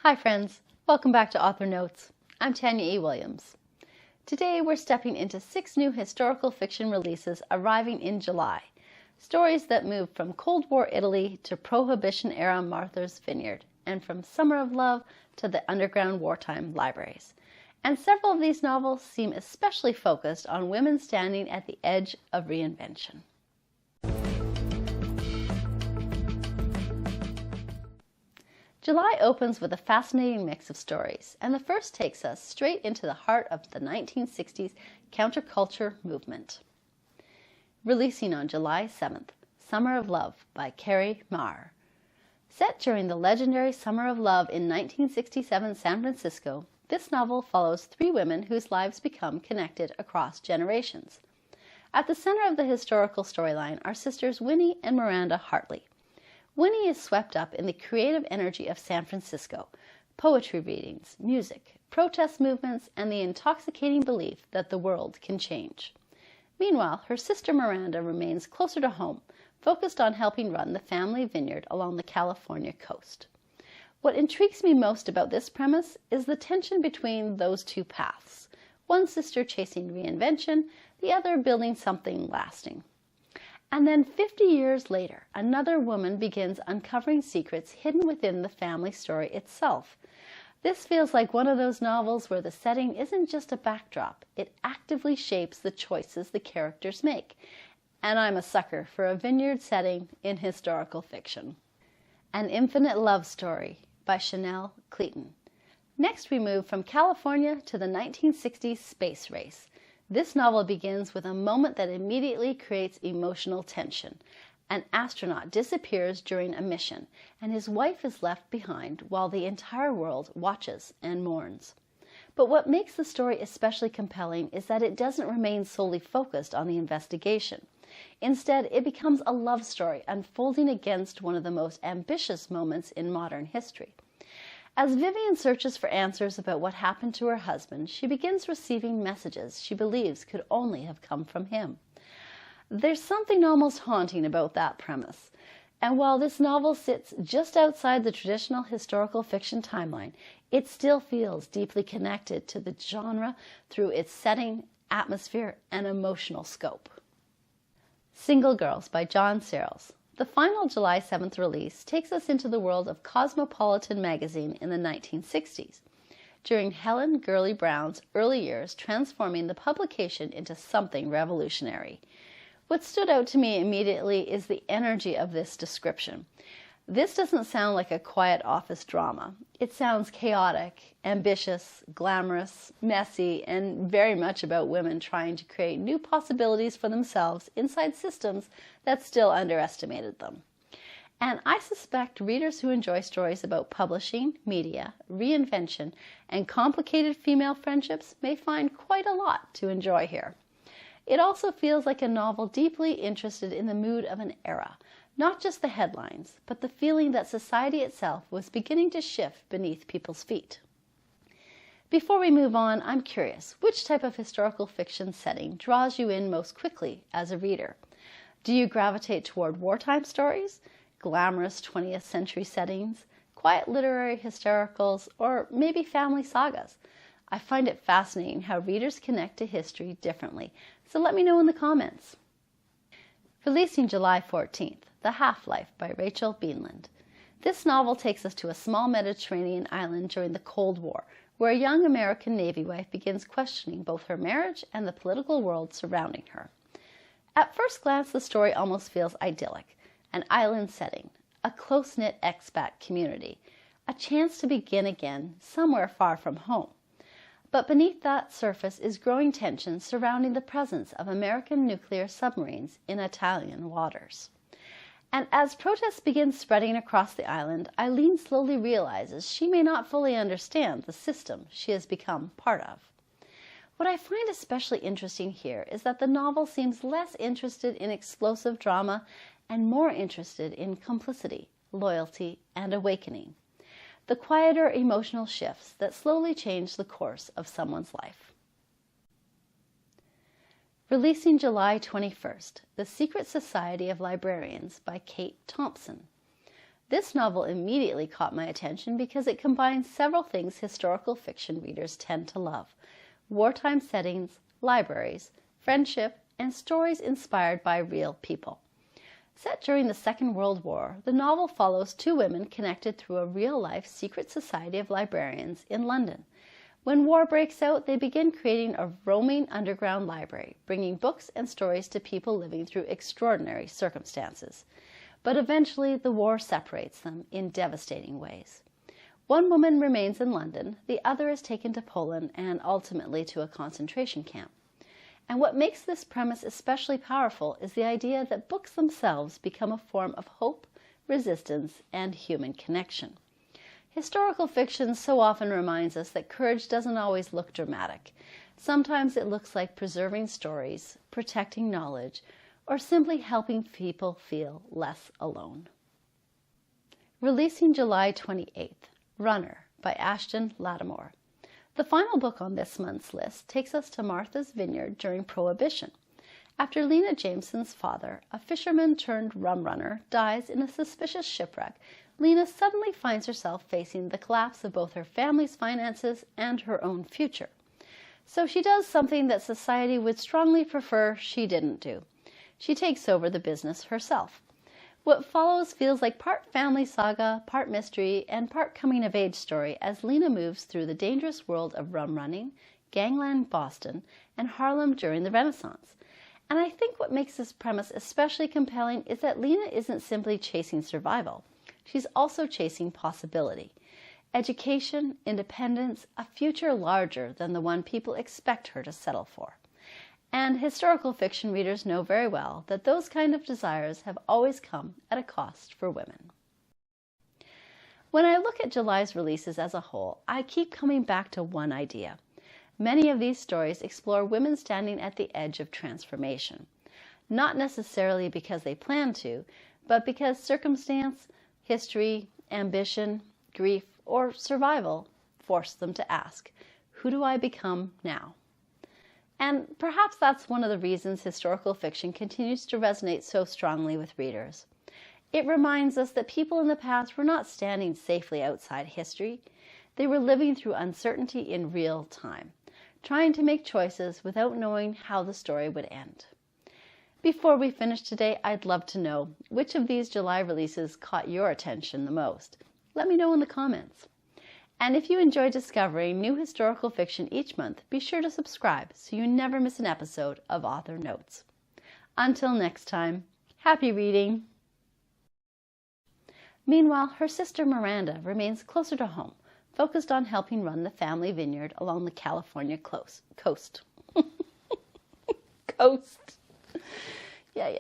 Hi friends, welcome back to Author Notes. I'm Tanya E Williams. Today we're stepping into 6 new historical fiction releases arriving in July. Stories that move from Cold War Italy to Prohibition-era Martha's Vineyard, and from Summer of Love to the underground wartime libraries. And several of these novels seem especially focused on women standing at the edge of reinvention. July opens with a fascinating mix of stories, and the first takes us straight into the heart of the 1960s counterculture movement. Releasing on July 7th, Summer of Love by Kerri, Maher. Set during the legendary Summer of Love in 1967 San Francisco, this novel follows 3 women whose lives become connected across generations. At the center of the historical storyline are sisters Winnie and Miranda Hartley. Winnie is swept up in the creative energy of San Francisco, poetry readings, music, protest movements, and the intoxicating belief that the world can change. Meanwhile, her sister Miranda remains closer to home, focused on helping run the family vineyard along the California coast. What intrigues me most about this premise is the tension between those 2 paths, one sister chasing reinvention, the other building something lasting. And then 50 years later, another woman begins uncovering secrets hidden within the family story itself. This feels like one of those novels where the setting isn't just a backdrop, it actively shapes the choices the characters make. And I'm a sucker for a vineyard setting in historical fiction. An Infinite Love Story by Cleeton. Next we move from California to the 1960s space race. This novel begins with a moment that immediately creates emotional tension. An astronaut disappears during a mission, and his wife is left behind while the entire world watches and mourns. But what makes the story especially compelling is that it doesn't remain solely focused on the investigation. Instead, it becomes a love story unfolding against one of the most ambitious moments in modern history. As Vivian searches for answers about what happened to her husband, she begins receiving messages she believes could only have come from him. There's something almost haunting about that premise. And while this novel sits just outside the traditional historical fiction timeline, it still feels deeply connected to the genre through its setting, atmosphere, and emotional scope. Single Girls by Searles. The final July 7th release takes us into the world of Cosmopolitan magazine in the 1960s, during Helen Gurley Brown's early years transforming the publication into something revolutionary. What stood out to me immediately is the energy of this description. This doesn't sound like a quiet office drama. It sounds chaotic, ambitious, glamorous, messy, and very much about women trying to create new possibilities for themselves inside systems that still underestimated them. And I suspect readers who enjoy stories about publishing, media, reinvention, and complicated female friendships may find quite a lot to enjoy here. It also feels like a novel deeply interested in the mood of an era, not just the headlines, but the feeling that society itself was beginning to shift beneath people's feet. Before we move on, I'm curious, which type of historical fiction setting draws you in most quickly as a reader? Do you gravitate toward wartime stories, glamorous 20th century settings, quiet literary historicals, or maybe family sagas? I find it fascinating how readers connect to history differently, so let me know in the comments. Releasing July 14th, The Half-Life by Rachel Beanland. This novel takes us to a small Mediterranean island during the Cold War, where a young American Navy wife begins questioning both her marriage and the political world surrounding her. At first glance, the story almost feels idyllic. An island setting, a close-knit expat community, a chance to begin again somewhere far from home. But beneath that surface is growing tension surrounding the presence of American nuclear submarines in Italian waters. And as protests begin spreading across the island, Eileen slowly realizes she may not fully understand the system she has become part of. What I find especially interesting here is that the novel seems less interested in explosive drama and more interested in complicity, loyalty, and awakening. The quieter emotional shifts that slowly change the course of someone's life. Releasing July 21st, The Secret Society of Librarians by Thompson. This novel immediately caught my attention because it combines several things historical fiction readers tend to love: wartime settings, libraries, friendship, and stories inspired by real people. Set during the Second World War, the novel follows two women connected through a real-life secret society of librarians in London. When war breaks out, they begin creating a roaming underground library, bringing books and stories to people living through extraordinary circumstances. But eventually, the war separates them in devastating ways. One woman remains in London, the other is taken to Poland and ultimately to a concentration camp. And what makes this premise especially powerful is the idea that books themselves become a form of hope, resistance, and human connection. Historical fiction so often reminds us that courage doesn't always look dramatic. Sometimes it looks like preserving stories, protecting knowledge, or simply helping people feel less alone. Releasing July 28th, Runner by Ashton, Lattimore. The final book on this month's list takes us to Martha's Vineyard during Prohibition. After Lena Jameson's father, a fisherman turned rum runner, dies in a suspicious shipwreck, Lena suddenly finds herself facing the collapse of both her family's finances and her own future. So she does something that society would strongly prefer she didn't do. She takes over the business herself. What follows feels like part family saga, part mystery, and part coming-of-age story as Lena moves through the dangerous world of rum running, gangland Boston, and Harlem during the Renaissance. And I think what makes this premise especially compelling is that Lena isn't simply chasing survival. She's also chasing possibility. Education, independence, a future larger than the one people expect her to settle for. And historical fiction readers know very well that those kind of desires have always come at a cost for women. When I look at July's releases as a whole, I keep coming back to one idea. Many of these stories explore women standing at the edge of transformation. Not necessarily because they plan to, but because circumstance, history, ambition, grief, or survival force them to ask, who do I become now? And perhaps that's one of the reasons historical fiction continues to resonate so strongly with readers. It reminds us that people in the past were not standing safely outside history. They were living through uncertainty in real time, trying to make choices without knowing how the story would end. Before we finish today, I'd love to know which of these July releases caught your attention the most. Let me know in the comments. And if you enjoy discovering new historical fiction each month, be sure to subscribe so you never miss an episode of Author Notes. Until next time, happy reading! Meanwhile, her sister Miranda remains closer to home, focused on helping run the family vineyard along the California coast. Coast. Yeah.